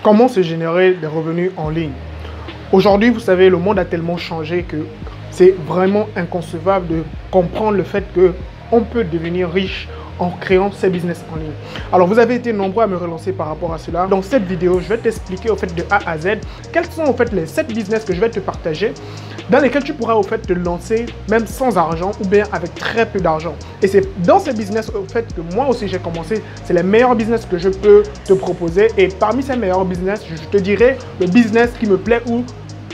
Comment se générer des revenus en ligne? Aujourd'hui, vous savez, le monde a tellement changé que c'est vraiment inconcevable de comprendre le fait qu'on peut devenir riche en créant ses business en ligne. Alors, vous avez été nombreux à me relancer par rapport à cela. Dans cette vidéo, je vais t'expliquer au fait de A à Z quels sont en fait les 7 business que je vais te partager dans lesquels tu pourras au fait te lancer même sans argent ou bien avec très peu d'argent. Et c'est dans ces business au fait que moi aussi j'ai commencé. C'est les meilleurs business que je peux te proposer. Et parmi ces meilleurs business, je te dirai le business qui me plaît ou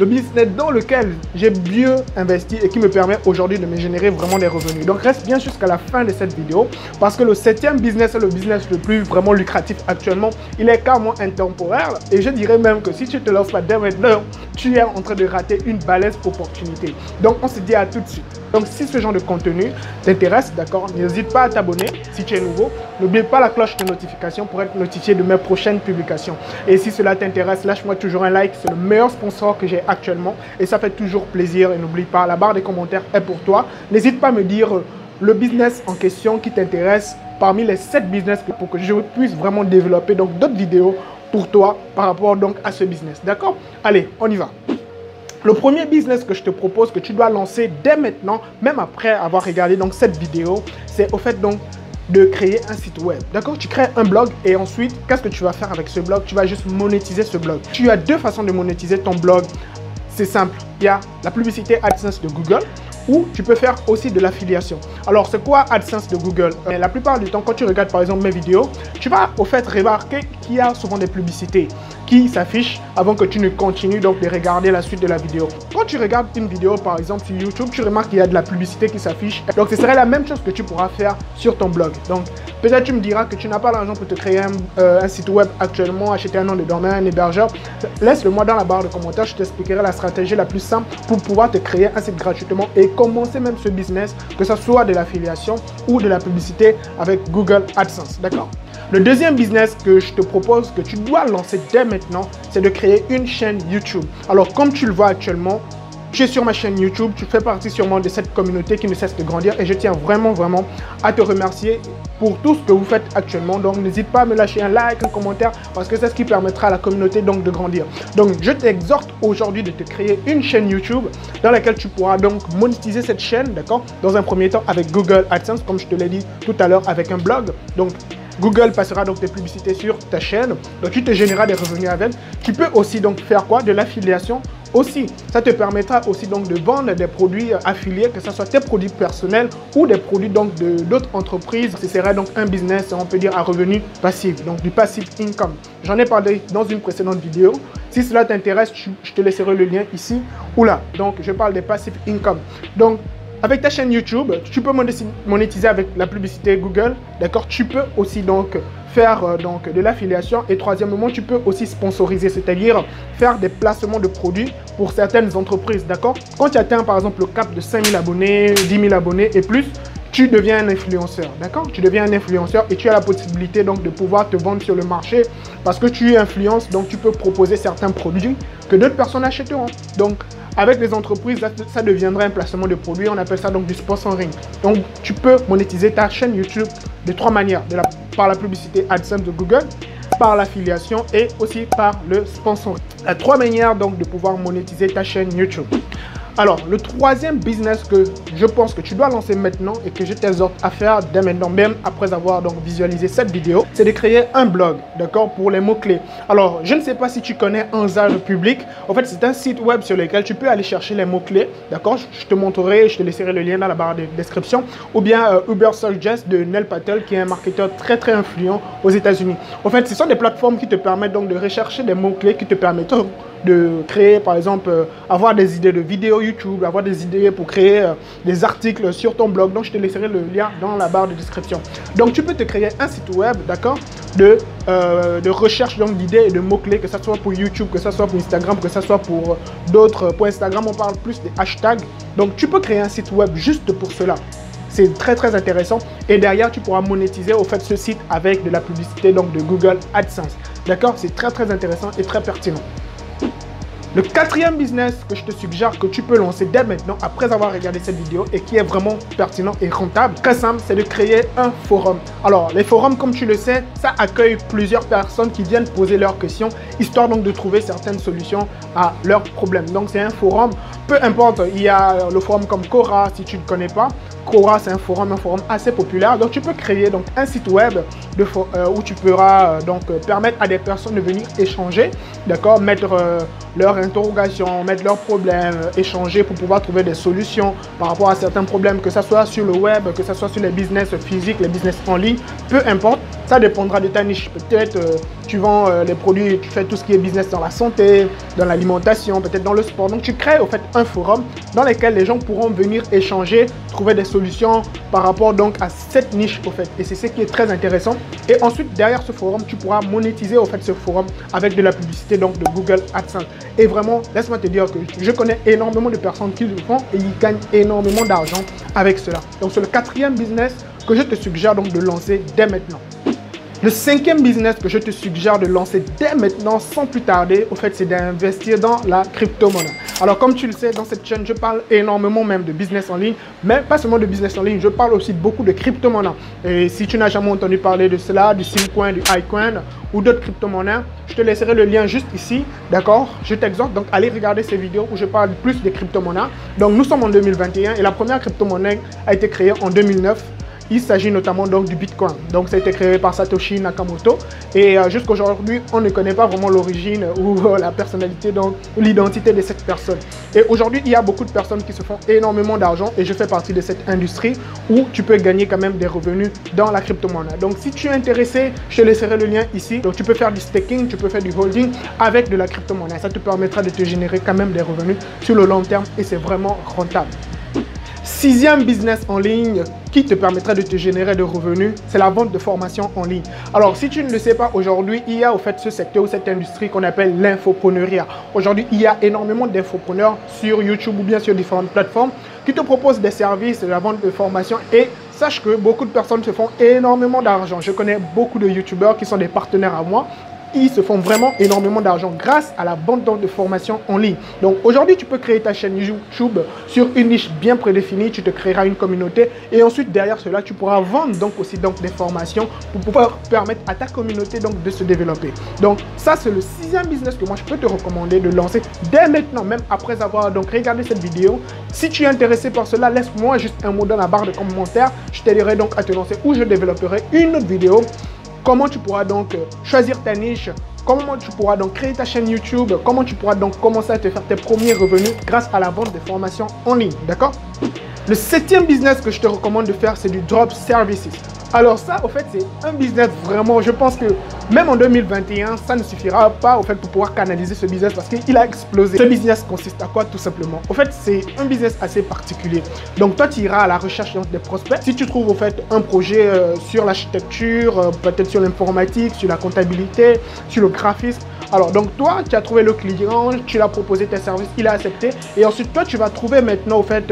le business dans lequel j'ai mieux investi et qui me permet aujourd'hui de me générer vraiment des revenus. Donc reste bien jusqu'à la fin de cette vidéo parce que le 7e business est le business le plus vraiment lucratif actuellement. Il est carrément intemporel et je dirais même que si tu te lances pas dès maintenant, tu es en train de rater une balèze opportunité. Donc on se dit à tout de suite. Donc si ce genre de contenu t'intéresse, d'accord, n'hésite pas à t'abonner si tu es nouveau. N'oublie pas la cloche de notification pour être notifié de mes prochaines publications. Et si cela t'intéresse, lâche-moi toujours un like. C'est le meilleur sponsor que j'ai actuellement et ça fait toujours plaisir. Et n'oublie pas, la barre des commentaires est pour toi. N'hésite pas à me dire le business en question qui t'intéresse parmi les 7 business pour que je puisse vraiment développer donc d'autres vidéos pour toi par rapport donc à ce business. D'accord? Allez, on y va. Le premier business que je te propose, que tu dois lancer dès maintenant, même après avoir regardé donc cette vidéo, c'est au fait donc de créer un site web. D'accord? Tu crées un blog et ensuite, qu'est-ce que tu vas faire avec ce blog? Tu vas juste monétiser ce blog. Tu as deux façons de monétiser ton blog. C'est simple. Il y a la publicité AdSense de Google ou tu peux faire aussi de l'affiliation. Alors, c'est quoi AdSense de Google? La plupart du temps, quand tu regardes par exemple mes vidéos, tu vas au fait remarquer qu'il y a souvent des publicités qui s'affichent avant que tu ne continues donc de regarder la suite de la vidéo. Quand tu regardes une vidéo par exemple sur YouTube, tu remarques qu'il y a de la publicité qui s'affiche. Donc, ce serait la même chose que tu pourras faire sur ton blog. Donc, peut-être tu me diras que tu n'as pas l'argent pour te créer un site web actuellement, acheter un nom de domaine, un hébergeur. Laisse-le-moi dans la barre de commentaires, je t'expliquerai la stratégie la plus simple pour pouvoir te créer un site gratuitement et commencer même ce business, que ce soit de l'affiliation ou de la publicité avec Google AdSense. D'accord? Le deuxième business que je te propose, que tu dois lancer dès maintenant, c'est de créer une chaîne YouTube. Alors, comme tu le vois actuellement, tu es sur ma chaîne YouTube, tu fais partie sûrement de cette communauté qui ne cesse de grandir et je tiens vraiment à te remercier pour tout ce que vous faites actuellement. Donc n'hésite pas à me lâcher un like, un commentaire parce que c'est ce qui permettra à la communauté donc de grandir. Donc je t'exhorte aujourd'hui de te créer une chaîne YouTube dans laquelle tu pourras donc monétiser cette chaîne, d'accord, dans un premier temps avec Google AdSense comme je te l'ai dit tout à l'heure avec un blog. Donc Google passera donc des publicités sur ta chaîne, donc tu te généreras des revenus avec. Tu peux aussi donc faire quoi? De l'affiliation aussi. Ça te permettra aussi donc de vendre des produits affiliés, que ce soit tes produits personnels ou des produits donc d'autres entreprises. Ce serait donc un business, on peut dire, à revenu passif, donc du passive income. J'en ai parlé dans une précédente vidéo. Si cela t'intéresse, je te laisserai le lien ici ou là. Donc, je parle des passive income. Donc, avec ta chaîne YouTube, tu peux monétiser avec la publicité Google, d'accord? Tu peux aussi donc faire donc de l'affiliation et troisièmement, tu peux aussi sponsoriser, c'est-à-dire faire des placements de produits pour certaines entreprises, d'accord? Quand tu atteins par exemple le cap de 5 000 abonnés, 10 000 abonnés et plus, tu deviens un influenceur, d'accord? Tu deviens un influenceur et tu as la possibilité donc de pouvoir te vendre sur le marché parce que tu influences, donc tu peux proposer certains produits que d'autres personnes achèteront. Donc, avec les entreprises, ça deviendra un placement de produits. On appelle ça donc du sponsoring. Donc, tu peux monétiser ta chaîne YouTube de 3 manières. Par la publicité AdSense de Google, par l'affiliation et aussi par le sponsoring. Il y a 3 manières donc de pouvoir monétiser ta chaîne YouTube. Alors, le troisième business que je pense que tu dois lancer maintenant et que je t'exhorte à faire dès maintenant, même après avoir donc visualisé cette vidéo, c'est de créer un blog, d'accord, pour les mots-clés. Alors, je ne sais pas si tu connais Anza Public. En fait, c'est un site web sur lequel tu peux aller chercher les mots-clés, d'accord. Je te montrerai, je te laisserai le lien dans la barre de description. Ou bien Uber Suggest de Neil Patel, qui est un marketeur très influent aux États-Unis. En fait, ce sont des plateformes qui te permettent donc de rechercher des mots-clés qui te permettront de créer, par exemple, avoir des idées de vidéos YouTube, avoir des idées pour créer des articles sur ton blog. Donc, je te laisserai le lien dans la barre de description. Donc, tu peux te créer un site web, d'accord, de recherche d'idées et de mots-clés, que ce soit pour YouTube, que ce soit pour Instagram, que ce soit pour d'autres. Pour Instagram, on parle plus des hashtags. Donc, tu peux créer un site web juste pour cela. C'est très intéressant et derrière tu pourras monétiser au fait ce site avec de la publicité donc de Google AdSense. D'accord? C'est très intéressant et très pertinent. Le quatrième business que je te suggère que tu peux lancer dès maintenant après avoir regardé cette vidéo et qui est vraiment pertinent et rentable, très simple, c'est de créer un forum. Alors, les forums, comme tu le sais, ça accueille plusieurs personnes qui viennent poser leurs questions, histoire donc de trouver certaines solutions à leurs problèmes. Donc, c'est un forum, peu importe, il y a le forum comme Quora, si tu ne connais pas. Quora, c'est un forum assez populaire. Donc, tu peux créer donc, un site web où tu pourras permettre à des personnes de venir échanger, d'accord, mettre leurs interrogations, mettre leurs problèmes, échanger pour pouvoir trouver des solutions par rapport à certains problèmes, que ce soit sur le web, que ce soit sur les business physiques, les business en ligne, peu importe. Ça dépendra de ta niche. Peut-être tu vends les produits, tu fais tout ce qui est business dans la santé, dans l'alimentation, peut-être dans le sport. Donc, tu crées au fait un forum dans lequel les gens pourront venir échanger, trouver des solutions par rapport donc à cette niche au fait. Et c'est ce qui est très intéressant. Et ensuite, derrière ce forum, tu pourras monétiser au fait ce forum avec de la publicité donc de Google AdSense. Et vraiment, laisse-moi te dire que je connais énormément de personnes qui le font et ils gagnent énormément d'argent avec cela. Donc, c'est le quatrième business que je te suggère donc de lancer dès maintenant. Le cinquième business que je te suggère de lancer dès maintenant, sans plus tarder, au fait, c'est d'investir dans la crypto-monnaie. Alors, comme tu le sais, dans cette chaîne, je parle énormément même de business en ligne, mais pas seulement de business en ligne, je parle aussi beaucoup de crypto-monnaies. Et si tu n'as jamais entendu parler de cela, du Simcoin, du iCoin ou d'autres crypto-monnaies, je te laisserai le lien juste ici, d'accord? Je t'exhorte donc à aller regarder ces vidéos où je parle plus des crypto-monnaies. Donc, nous sommes en 2021 et la première crypto-monnaie a été créée en 2009. Il s'agit notamment donc du Bitcoin. Donc, ça a été créé par Satoshi Nakamoto. Et jusqu'à aujourd'hui, on ne connaît pas vraiment l'origine ou la personnalité, donc l'identité de cette personne. Et aujourd'hui, il y a beaucoup de personnes qui se font énormément d'argent. Et je fais partie de cette industrie où tu peux gagner quand même des revenus dans la crypto-monnaie. Donc, si tu es intéressé, je te laisserai le lien ici. Donc, tu peux faire du staking, tu peux faire du holding avec de la crypto-monnaie. Ça te permettra de te générer quand même des revenus sur le long terme et c'est vraiment rentable. Sixième business en ligne qui te permettra de te générer de revenus, c'est la vente de formation en ligne. Alors, si tu ne le sais pas, aujourd'hui, il y a au fait ce secteur ou cette industrie qu'on appelle l'infopreneuriat. Aujourd'hui, il y a énormément d'infopreneurs sur YouTube ou bien sur différentes plateformes qui te proposent des services de la vente de formation et sache que beaucoup de personnes se font énormément d'argent. Je connais beaucoup de YouTubeurs qui sont des partenaires à moi. Ils se font vraiment énormément d'argent grâce à la vente de formation en ligne. Donc aujourd'hui, tu peux créer ta chaîne YouTube sur une niche bien prédéfinie. Tu te créeras une communauté et ensuite derrière cela, tu pourras vendre donc aussi des formations pour pouvoir permettre à ta communauté donc de se développer. Donc ça, c'est le sixième business que moi je peux te recommander de lancer dès maintenant, même après avoir donc regardé cette vidéo. Si tu es intéressé par cela, laisse-moi juste un mot dans la barre de commentaires. Je t'aiderai donc à te lancer ou je développerai une autre vidéo. Comment tu pourras donc choisir ta niche, comment tu pourras donc créer ta chaîne YouTube, comment tu pourras donc commencer à te faire tes premiers revenus grâce à la vente de formations en ligne, d'accord? Le septième business que je te recommande de faire, c'est du drop services. Alors ça, au fait, c'est un business vraiment, je pense que même en 2021, ça ne suffira pas au fait pour pouvoir canaliser ce business parce qu'il a explosé. Ce business consiste à quoi tout simplement? Au fait, c'est un business assez particulier. Donc toi, tu iras à la recherche des prospects. Si tu trouves au fait un projet sur l'architecture, peut-être sur l'informatique, sur la comptabilité, sur le graphisme, alors donc toi, tu as trouvé le client, tu l'as proposé tes services, il a accepté et ensuite toi, tu vas trouver maintenant au fait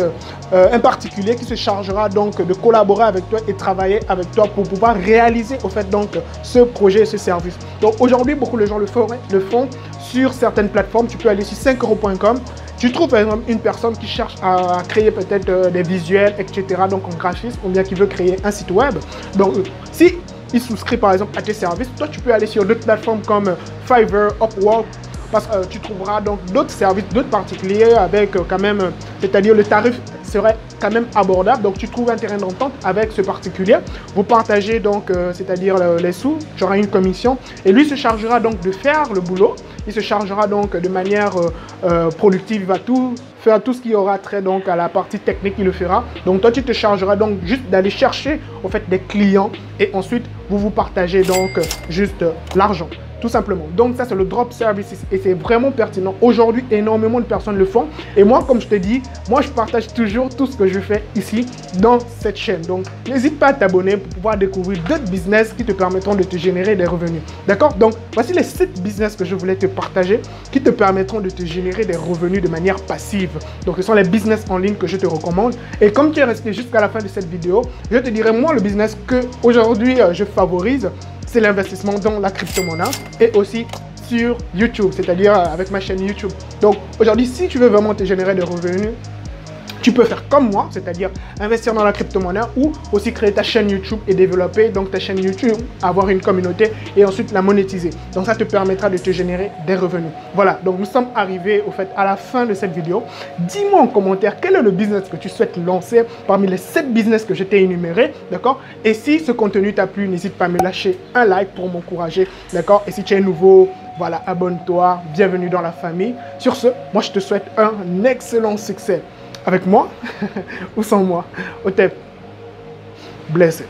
un particulier qui se chargera donc de collaborer avec toi et travailler avec toi pour pouvoir réaliser au fait donc ce projet, ce service. Donc aujourd'hui, beaucoup de gens le font sur certaines plateformes. Tu peux aller sur 5euros.com. Tu trouves par exemple une personne qui cherche à créer peut-être des visuels, etc. donc en graphisme ou bien qui veut créer un site web. Donc si il souscrit par exemple à tes services, toi tu peux aller sur d'autres plateformes comme Fiverr, Upwork, parce que tu trouveras donc d'autres services, d'autres particuliers avec quand même, c'est-à-dire le tarif serait quand même abordable. Donc tu trouves un terrain d'entente avec ce particulier. Vous partagez donc, c'est-à-dire les sous, tu auras une commission et lui se chargera donc de faire le boulot. Il se chargera donc de manière productive, il va faire tout ce qui aura trait donc à la partie technique, il le fera. Donc toi tu te chargeras donc juste d'aller chercher au fait des clients et ensuite vous partagez donc juste l'argent. Tout simplement. Donc ça, c'est le drop services et c'est vraiment pertinent. Aujourd'hui, énormément de personnes le font. Et moi, comme je te dis, moi, je partage toujours tout ce que je fais ici dans cette chaîne. Donc, n'hésite pas à t'abonner pour pouvoir découvrir d'autres business qui te permettront de te générer des revenus. D'accord? Donc, voici les 7 business que je voulais te partager qui te permettront de te générer des revenus de manière passive. Donc, ce sont les business en ligne que je te recommande. Et comme tu es resté jusqu'à la fin de cette vidéo, je te dirai, moi, le business que aujourd'hui je favorise, c'est l'investissement dans la crypto-monnaie et aussi sur YouTube, c'est-à-dire avec ma chaîne YouTube. Donc aujourd'hui, si tu veux vraiment te générer des revenus, tu peux faire comme moi, c'est-à-dire investir dans la crypto-monnaie ou aussi créer ta chaîne YouTube et développer donc ta chaîne YouTube, avoir une communauté et ensuite la monétiser. Donc ça te permettra de te générer des revenus. Voilà, donc nous sommes arrivés au fait à la fin de cette vidéo. Dis-moi en commentaire quel est le business que tu souhaites lancer parmi les 7 business que je t'ai énumérés, d'accord? Et si ce contenu t'a plu, n'hésite pas à me lâcher un like pour m'encourager, d'accord? Et si tu es nouveau, voilà, abonne-toi, bienvenue dans la famille. Sur ce, moi je te souhaite un excellent succès. Avec moi ou sans moi, au tep. Blessé.